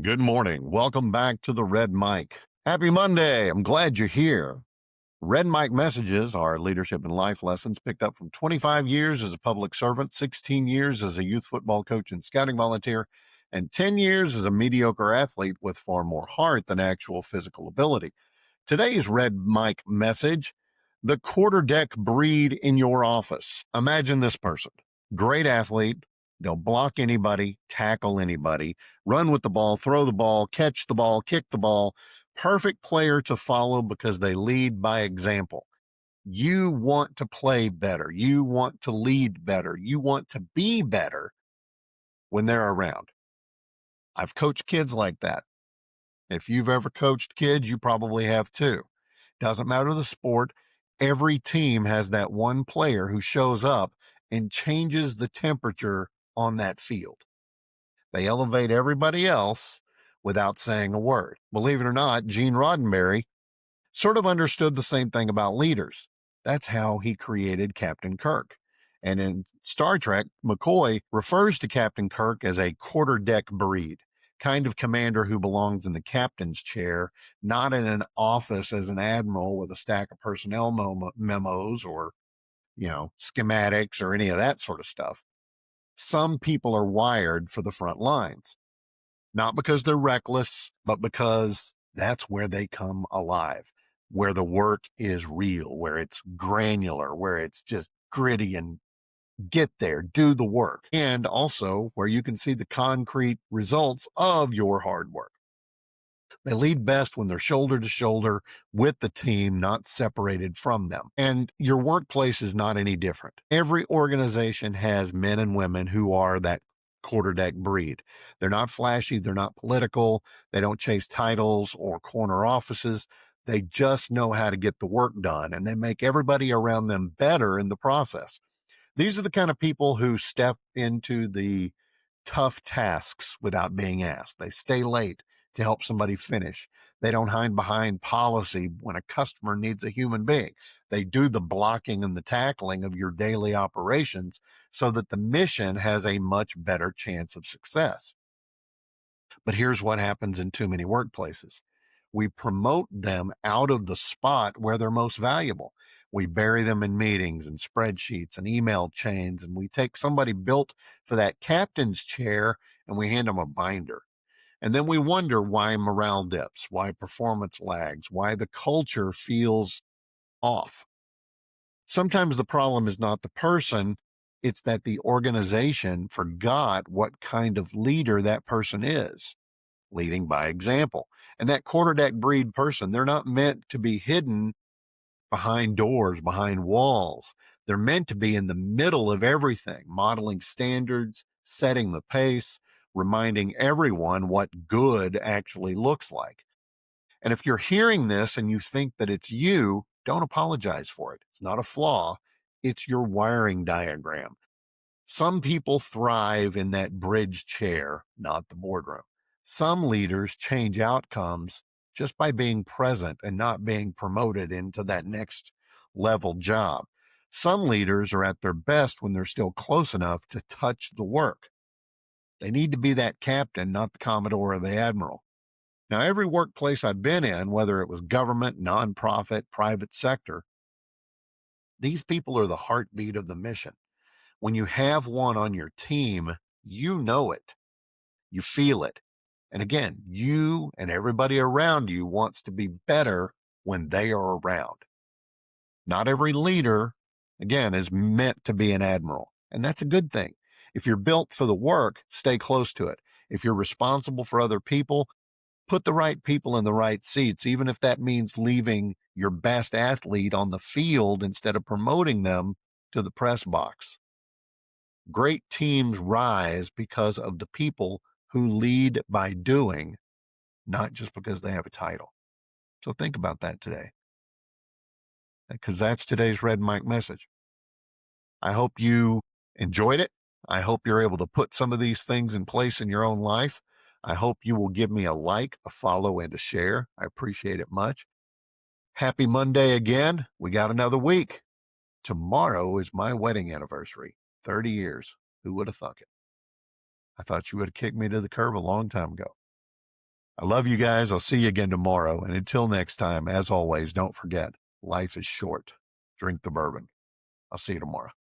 Good morning. Welcome back to the Red Mic. Happy Monday. I'm glad you're here. Red Mic messages are leadership and life lessons picked up from 25 years as a public servant, 16 years as a youth football coach and scouting volunteer, and 10 years as a mediocre athlete with far more heart than actual physical ability. Today's Red Mic message: the Quarterdeck breed in your office. Imagine this person: great athlete. They'll block anybody, tackle anybody, run with the ball, throw the ball, catch the ball, kick the ball. Perfect player to follow because they lead by example. You want to play better. You want to lead better. You want to be better when they're around. I've coached kids like that. If you've ever coached kids, you probably have too. Doesn't matter the sport. Every team has that one player who shows up and changes the temperature on that field. They elevate everybody else without saying a word. Believe it or not, Gene Roddenberry sort of understood the same thing about leaders. That's how he created Captain Kirk. And in Star Trek, McCoy refers to Captain Kirk as a quarterdeck breed, kind of commander who belongs in the captain's chair, not in an office as an admiral with a stack of personnel memos or, schematics or any of that sort of stuff. Some people are wired for the front lines, not because they're reckless, but because that's where they come alive, where the work is real, where it's granular, where it's just gritty and get there, do the work, and also where you can see the concrete results of your hard work. They lead best when they're shoulder to shoulder with the team, not separated from them. And your workplace is not any different. Every organization has men and women who are that quarterdeck breed. They're not flashy, they're not political, they don't chase titles or corner offices. They just know how to get the work done, and they make everybody around them better in the process. These are the kind of people who step into the tough tasks without being asked. They stay late to help somebody finish. They don't hide behind policy when a customer needs a human being. They do the blocking and the tackling of your daily operations so that the mission has a much better chance of success. But here's what happens in too many workplaces: we promote them out of the spot where they're most valuable. We bury them in meetings and spreadsheets and email chains, and we take somebody built for that captain's chair and we hand them a binder. And then we wonder why morale dips, why performance lags, why the culture feels off. Sometimes the problem is not the person, it's that the organization forgot what kind of leader that person is, leading by example. And that quarterdeck breed person, they're not meant to be hidden behind doors, behind walls. They're meant to be in the middle of everything, modeling standards, setting the pace, reminding everyone what good actually looks like. And if you're hearing this and you think that it's you, don't apologize for it. It's not a flaw, it's your wiring diagram. Some people thrive in that bridge chair, not the boardroom. Some leaders change outcomes just by being present and not being promoted into that next level job. Some leaders are at their best when they're still close enough to touch the work. They need to be that captain, not the commodore or the admiral. Now, every workplace I've been in, whether it was government, nonprofit, private sector, these people are the heartbeat of the mission. When you have one on your team, you know it, you feel it. And again, you and everybody around you wants to be better when they are around. Not every leader, again, is meant to be an admiral, and that's a good thing. If you're built for the work, stay close to it. If you're responsible for other people, put the right people in the right seats, even if that means leaving your best athlete on the field instead of promoting them to the press box. Great teams rise because of the people who lead by doing, not just because they have a title. So think about that today, because that's today's Red Mic message. I hope you enjoyed it. I hope you're able to put some of these things in place in your own life. I hope you will give me a like, a follow, and a share. I appreciate it much. Happy Monday again. We got another week. Tomorrow is my wedding anniversary, 30 years. Who would have thunk it? I thought you would have kicked me to the curb a long time ago. I love you guys. I'll see you again tomorrow. And until next time, as always, don't forget, life is short. Drink the bourbon. I'll see you tomorrow.